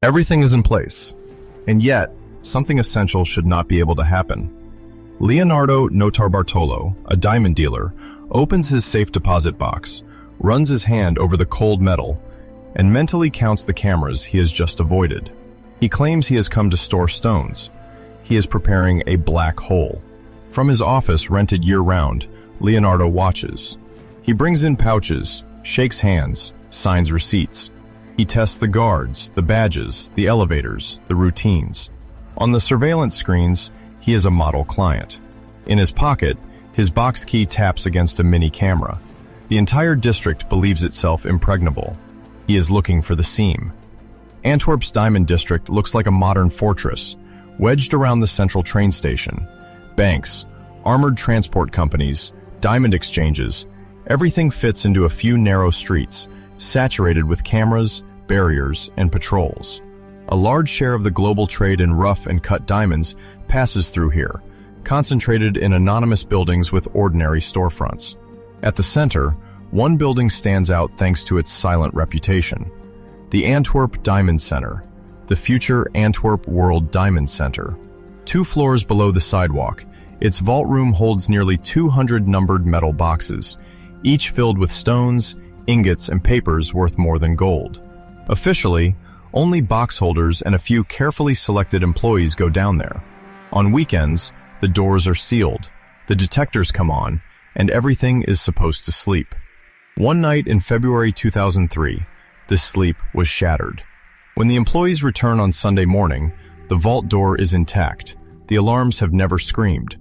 Everything is in place, and yet something essential should not be able to happen. Leonardo Notarbartolo, a diamond dealer, opens his safe deposit box, runs his hand over the cold metal, and mentally counts the cameras he has just avoided. He claims he has come to store stones. He is preparing a black hole. From his office, rented year-round, Leonardo watches. He brings in pouches, shakes hands, signs receipts. He tests the guards, the badges, the elevators, the routines. On the surveillance screens, he is a model client. In his pocket, his box key taps against a mini camera. The entire district believes itself impregnable. He is looking for the seam. Antwerp's Diamond District looks like a modern fortress, wedged around the central train station. Banks, armored transport companies, diamond exchanges, everything fits into a few narrow streets, saturated with cameras, barriers, and patrols. A large share of the global trade in rough and cut diamonds passes through here, concentrated in anonymous buildings with ordinary storefronts. At the center, one building stands out thanks to its silent reputation. The Antwerp Diamond Center, the future Antwerp World Diamond Center. 2 floors below the sidewalk, its vault room holds nearly 200 numbered metal boxes, each filled with stones, ingots, and papers worth more than gold. Officially, only box holders and a few carefully selected employees go down there. On weekends, the doors are sealed, the detectors come on, and everything is supposed to sleep. One night in February 2003, this sleep was shattered. When the employees return on Sunday morning, the vault door is intact. The alarms have never screamed,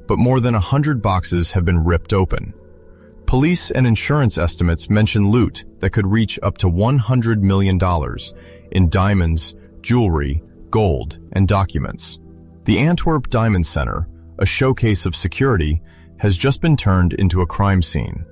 but more than 100 boxes have been ripped open. Police and insurance estimates mention loot that could reach up to $100 million in diamonds, jewelry, gold, and documents. The Antwerp Diamond Center, a showcase of security, has just been turned into a crime scene.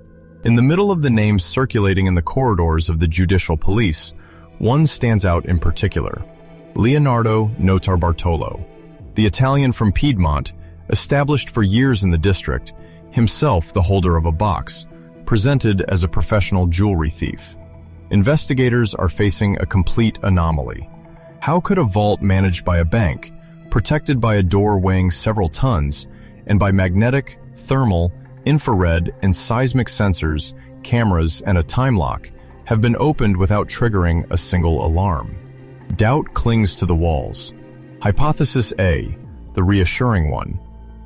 In the middle of the names circulating in the corridors of the judicial police, one stands out in particular: Leonardo Notarbartolo. The Italian from Piedmont, established for years in the district, himself the holder of a box, presented as a professional jewelry thief. Investigators are facing a complete anomaly. How could a vault managed by a bank, protected by a door weighing several tons, and by magnetic, thermal, infrared, and seismic sensors, cameras, and a time lock, have been opened without triggering a single alarm? Doubt clings to the walls. Hypothesis A, the reassuring one.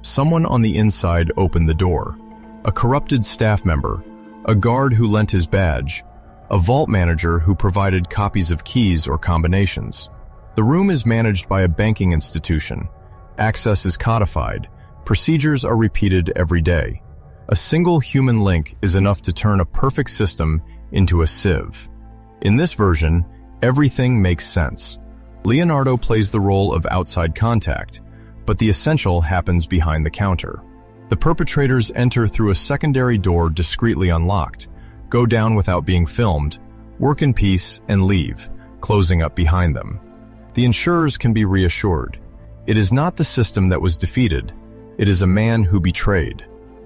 Someone on the inside opened the door. A corrupted staff member, a guard who lent his badge, a vault manager who provided copies of keys or combinations. The room is managed by a banking institution. Access is codified. Procedures are repeated every day. A single human link is enough to turn a perfect system into a sieve. In this version, everything makes sense. Leonardo plays the role of outside contact, but the essential happens behind the counter. The perpetrators enter through a secondary door discreetly unlocked, go down without being filmed, work in peace, and leave, closing up behind them. The insurers can be reassured. It is not the system that was defeated. It is a man who betrayed.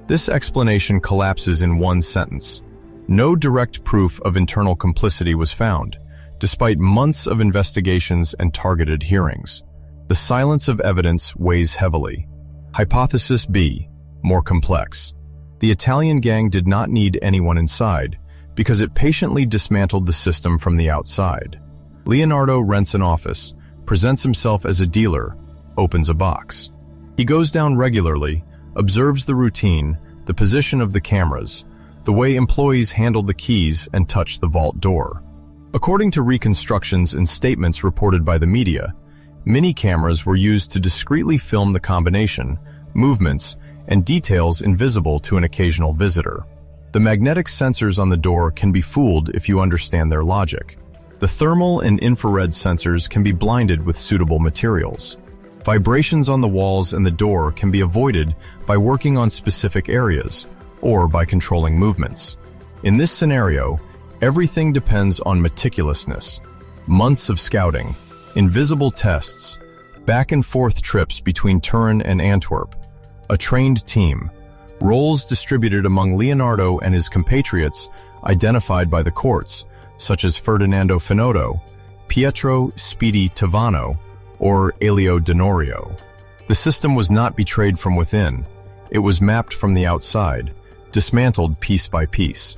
This explanation collapses in one sentence. No direct proof of internal complicity was found, despite months of investigations and targeted hearings. The silence of evidence weighs heavily. Hypothesis B, more complex. The Italian gang did not need anyone inside because it patiently dismantled the system from the outside. Leonardo rents an office, presents himself as a dealer, opens a box. He goes down regularly, observes the routine, the position of the cameras, the way employees handled the keys and touched the vault door. According to reconstructions and statements reported by the media, mini cameras were used to discreetly film the combination, movements, and details invisible to an occasional visitor. The magnetic sensors on the door can be fooled if you understand their logic. The thermal and infrared sensors can be blinded with suitable materials. Vibrations on the walls and the door can be avoided by working on specific areas or by controlling movements. In this scenario, everything depends on meticulousness. Months of scouting, invisible tests, back and forth trips between Turin and Antwerp, a trained team, roles distributed among Leonardo and his compatriots identified by the courts, such as Ferdinando Finotto, Pietro Spidi Tavano, or Elio Denorio. The system was not betrayed from within. It was mapped from the outside, dismantled piece by piece,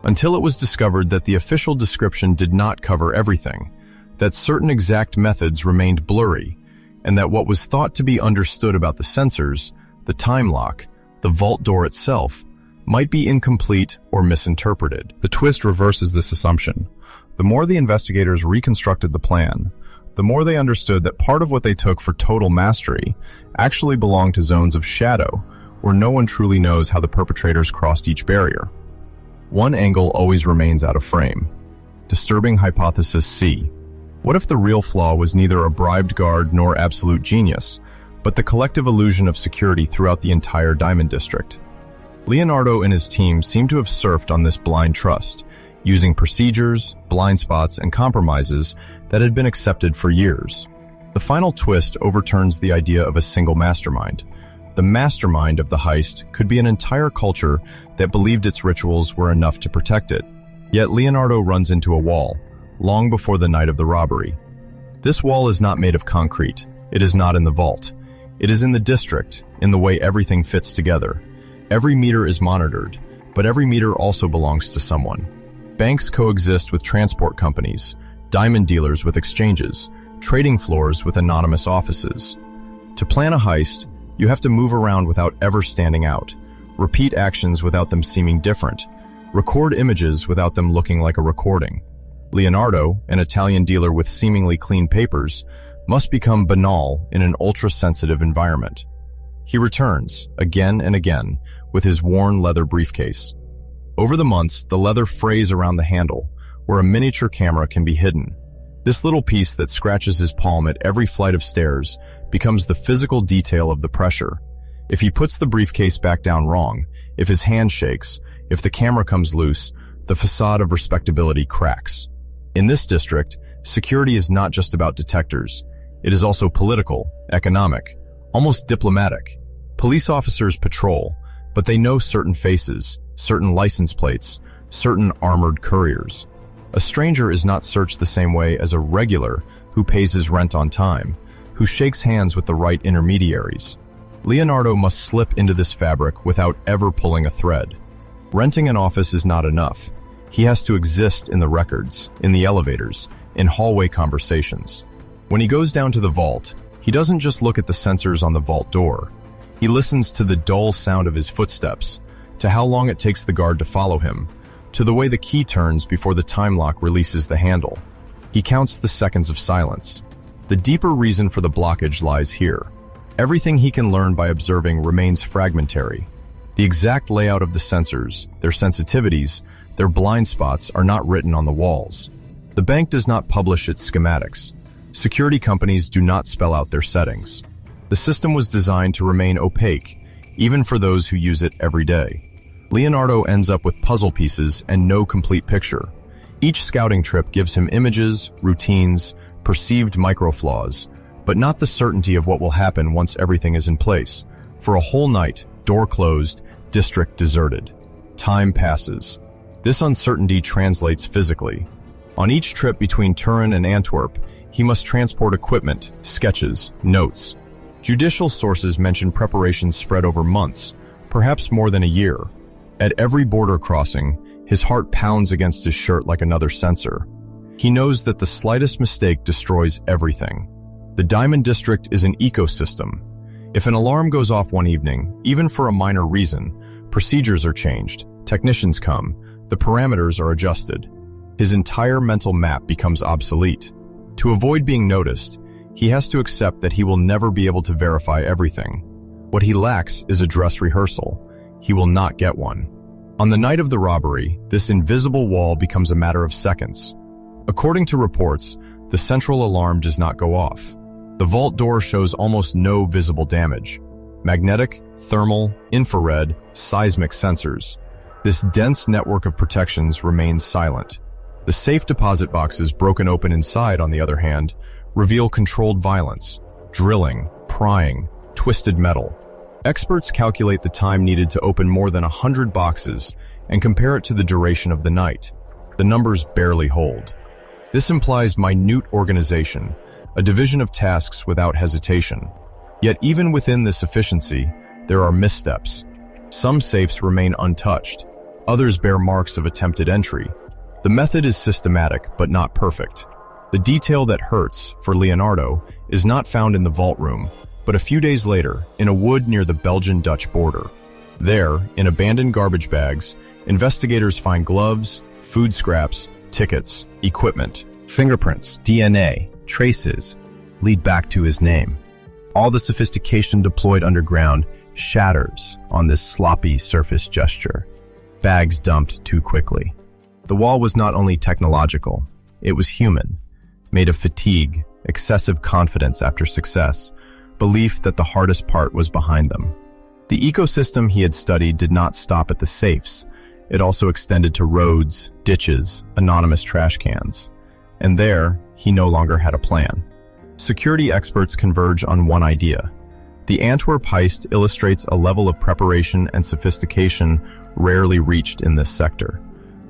until it was discovered that the official description did not cover everything, that certain exact methods remained blurry, and that what was thought to be understood about the sensors, the time lock, the vault door itself, might be incomplete or misinterpreted. The twist reverses this assumption. The more the investigators reconstructed the plan, the more they understood that part of what they took for total mastery actually belonged to zones of shadow, where no one truly knows how the perpetrators crossed each barrier. One angle always remains out of frame. Disturbing hypothesis C. What if the real flaw was neither a bribed guard nor absolute genius, but the collective illusion of security throughout the entire Diamond District? Leonardo and his team seem to have surfed on this blind trust, using procedures, blind spots, and compromises that had been accepted for years. The final twist overturns the idea of a single mastermind. The mastermind of the heist could be an entire culture that believed its rituals were enough to protect it. Yet Leonardo runs into a wall, long before the night of the robbery. This wall is not made of concrete. It is not in the vault. It is in the district, in the way everything fits together. Every meter is monitored, but every meter also belongs to someone. Banks coexist with transport companies, diamond dealers with exchanges, trading floors with anonymous offices. To plan a heist, you have to move around without ever standing out, repeat actions without them seeming different, record images without them looking like a recording. Leonardo, an Italian dealer with seemingly clean papers, must become banal in an ultra-sensitive environment. He returns, again and again, with his worn leather briefcase. Over the months, the leather frays around the handle, where a miniature camera can be hidden. This little piece that scratches his palm at every flight of stairs becomes the physical detail of the pressure. If he puts the briefcase back down wrong, if his hand shakes, if the camera comes loose, the facade of respectability cracks. In this district, security is not just about detectors. It is also political, economic, almost diplomatic. Police officers patrol, but they know certain faces, certain license plates, certain armored couriers. A stranger is not searched the same way as a regular who pays his rent on time, who shakes hands with the right intermediaries. Leonardo must slip into this fabric without ever pulling a thread. Renting an office is not enough. He has to exist in the records, in the elevators, in hallway conversations. When he goes down to the vault, he doesn't just look at the sensors on the vault door. He listens to the dull sound of his footsteps, to how long it takes the guard to follow him, to the way the key turns before the time lock releases the handle. He counts the seconds of silence. The deeper reason for the blockage lies here. Everything he can learn by observing remains fragmentary. The exact layout of the sensors, their sensitivities, their blind spots are not written on the walls. The bank does not publish its schematics. Security companies do not spell out their settings. The system was designed to remain opaque, even for those who use it every day. Leonardo ends up with puzzle pieces and no complete picture. Each scouting trip gives him images, routines, perceived microflaws, but not the certainty of what will happen once everything is in place. For a whole night, door closed, district deserted. Time passes. This uncertainty translates physically. On each trip between Turin and Antwerp, he must transport equipment, sketches, notes. Judicial sources mention preparations spread over months, perhaps more than a year. At every border crossing, his heart pounds against his shirt like another sensor. He knows that the slightest mistake destroys everything. The Diamond District is an ecosystem. If an alarm goes off one evening, even for a minor reason, procedures are changed, technicians come, the parameters are adjusted. His entire mental map becomes obsolete. To avoid being noticed, he has to accept that he will never be able to verify everything. What he lacks is a dress rehearsal. He will not get one. On the night of the robbery, this invisible wall becomes a matter of seconds. According to reports, the central alarm does not go off. The vault door shows almost no visible damage. Magnetic, thermal, infrared, seismic sensors. This dense network of protections remains silent. The safe deposit boxes broken open inside, on the other hand, reveal controlled violence, drilling, prying, twisted metal. Experts calculate the time needed to open more than 100 boxes and compare it to the duration of the night. The numbers barely hold. This implies minute organization, a division of tasks without hesitation. Yet even within this efficiency, there are missteps. Some safes remain untouched. Others bear marks of attempted entry. The method is systematic, but not perfect. The detail that hurts, for Leonardo, is not found in the vault room, but a few days later, in a wood near the Belgian-Dutch border. There, in abandoned garbage bags, investigators find gloves, food scraps, tickets, equipment. Fingerprints, DNA, traces lead back to his name. All the sophistication deployed underground shatters on this sloppy surface gesture. Bags dumped too quickly. The wall was not only technological, it was human, made of fatigue, excessive confidence after success, belief that the hardest part was behind them. The ecosystem he had studied did not stop at the safes. It also extended to roads, ditches, anonymous trash cans. And there, he no longer had a plan. Security experts converge on one idea. The Antwerp heist illustrates a level of preparation and sophistication rarely reached in this sector.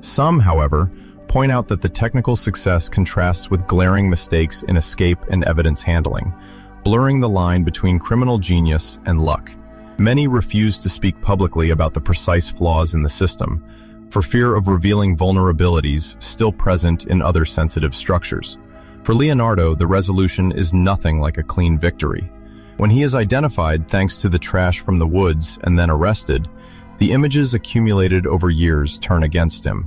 Some, however, point out that the technical success contrasts with glaring mistakes in escape and evidence handling, blurring the line between criminal genius and luck. Many refuse to speak publicly about the precise flaws in the system, for fear of revealing vulnerabilities still present in other sensitive structures. For Leonardo, the resolution is nothing like a clean victory. When he is identified thanks to the trash from the woods and then arrested, the images accumulated over years turn against him.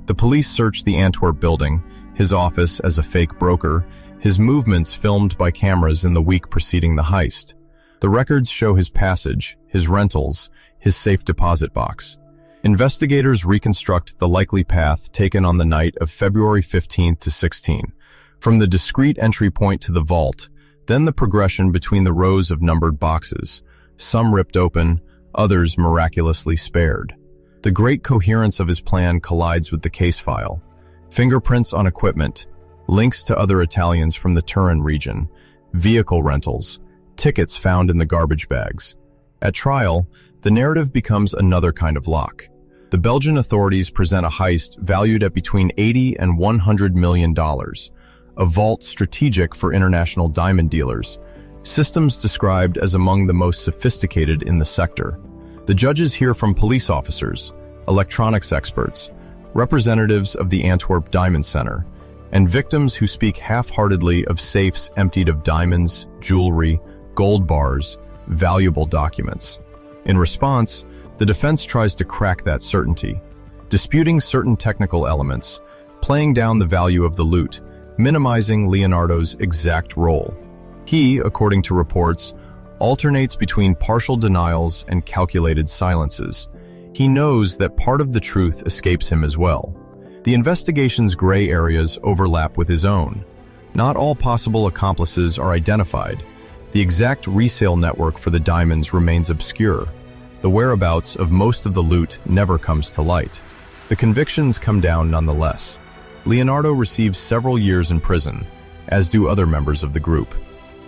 The police search the Antwerp building, his office as a fake broker, his movements filmed by cameras in the week preceding the heist. The records show his passage, his rentals, his safe deposit box. Investigators reconstruct the likely path taken on the night of February 15 to 16, from the discreet entry point to the vault, then the progression between the rows of numbered boxes, some ripped open, others miraculously spared. The great coherence of his plan collides with the case file. Fingerprints on equipment, links to other Italians from the Turin region, vehicle rentals, tickets found in the garbage bags. At trial, the narrative becomes another kind of lock. The Belgian authorities present a heist valued at between $80 and $100 million, a vault strategic for international diamond dealers, systems described as among the most sophisticated in the sector. The judges hear from police officers, electronics experts, representatives of the Antwerp Diamond Center, and victims who speak half-heartedly of safes emptied of diamonds, jewelry, gold bars, valuable documents. In response, the defense tries to crack that certainty, disputing certain technical elements, playing down the value of the loot, minimizing Leonardo's exact role. He, according to reports, alternates between partial denials and calculated silences. He knows that part of the truth escapes him as well. The investigation's gray areas overlap with his own. Not all possible accomplices are identified. The exact resale network for the diamonds remains obscure. The whereabouts of most of the loot never comes to light. The convictions come down nonetheless. Leonardo receives several years in prison, as do other members of the group.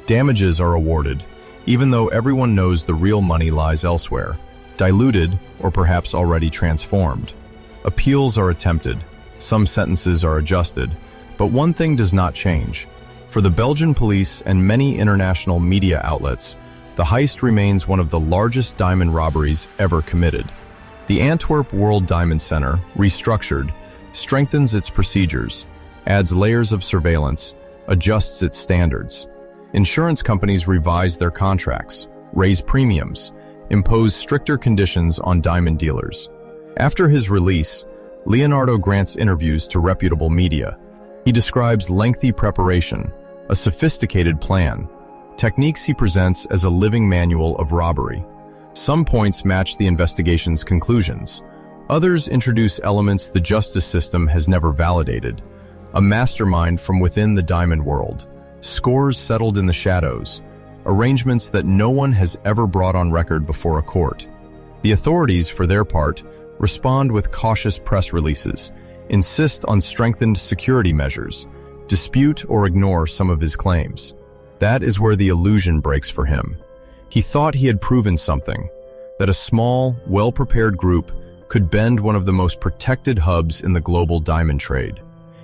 Damages are awarded, even though everyone knows the real money lies elsewhere, diluted or perhaps already transformed. Appeals are attempted, some sentences are adjusted, but one thing does not change. For the Belgian police and many international media outlets, the heist remains one of the largest diamond robberies ever committed. The Antwerp World Diamond Center, restructured, strengthens its procedures, adds layers of surveillance, adjusts its standards. Insurance companies revise their contracts, raise premiums, impose stricter conditions on diamond dealers. After his release, Leonardo grants interviews to reputable media. He describes lengthy preparation, a sophisticated plan, techniques he presents as a living manual of robbery. Some points match the investigation's conclusions. Others introduce elements the justice system has never validated. A mastermind from within the diamond world, scores settled in the shadows, arrangements that no one has ever brought on record before a court. The authorities, for their part, respond with cautious press releases, insist on strengthened security measures, dispute or ignore some of his claims. That is where the illusion breaks for him. He thought he had proven something, that a small, well-prepared group could bend one of the most protected hubs in the global diamond trade.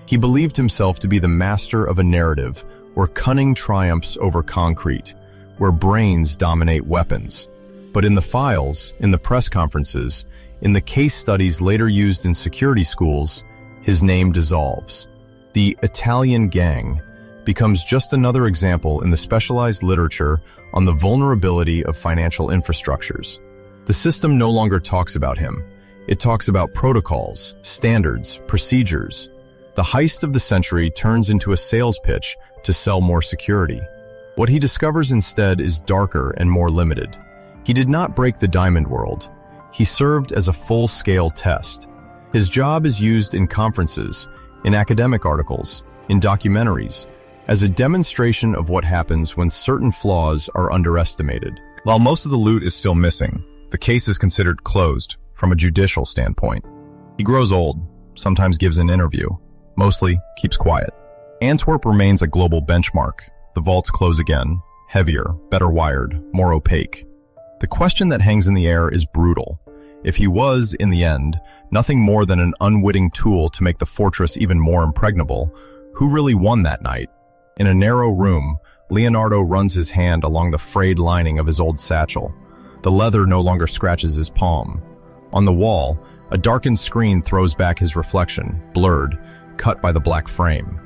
He believed himself to be the master of a narrative where cunning triumphs over concrete, where brains dominate weapons. But in the files, in the press conferences, in the case studies later used in security schools, his name dissolves. The Italian gang becomes just another example in the specialized literature on the vulnerability of financial infrastructures. The system no longer talks about him. It talks about protocols, standards, procedures. The heist of the century turns into a sales pitch to sell more security. What he discovers instead is darker and more limited. He did not break the diamond world. He served as a full-scale test. His job is used in conferences, in academic articles, in documentaries, as a demonstration of what happens when certain flaws are underestimated. While most of the loot is still missing, the case is considered closed from a judicial standpoint. He grows old, sometimes gives an interview, mostly keeps quiet. Antwerp remains a global benchmark. The vaults close again, heavier, better wired, more opaque. The question that hangs in the air is brutal. If he was, in the end, nothing more than an unwitting tool to make the fortress even more impregnable, who really won that night? In a narrow room, Leonardo runs his hand along the frayed lining of his old satchel. The leather no longer scratches his palm. On the wall, a darkened screen throws back his reflection, blurred, cut by the black frame.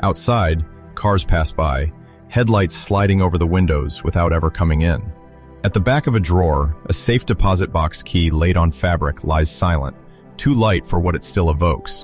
Outside, cars pass by, headlights sliding over the windows without ever coming in. At the back of a drawer, a safe deposit box key laid on fabric lies silent, too light for what it still evokes.